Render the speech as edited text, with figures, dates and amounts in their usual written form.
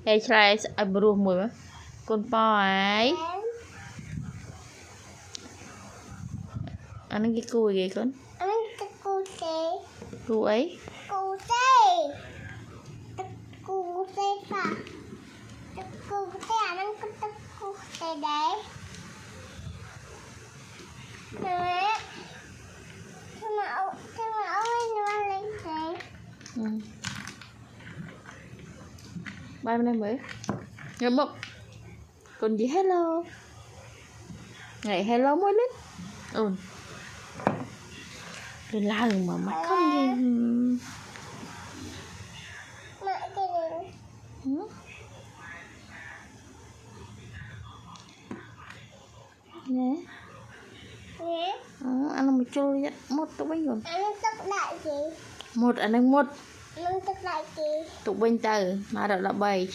hay trai ai bru mùi con po ấy anh cái cùi gì con cù ấy ba bên đây mới ngậm mộng còn gì hello ngày hello mới lên lên la mà mắt không gì nè anh làm một trôi một tụi bánh rồi một anh đang một tụi bánh từ mà đó là bầy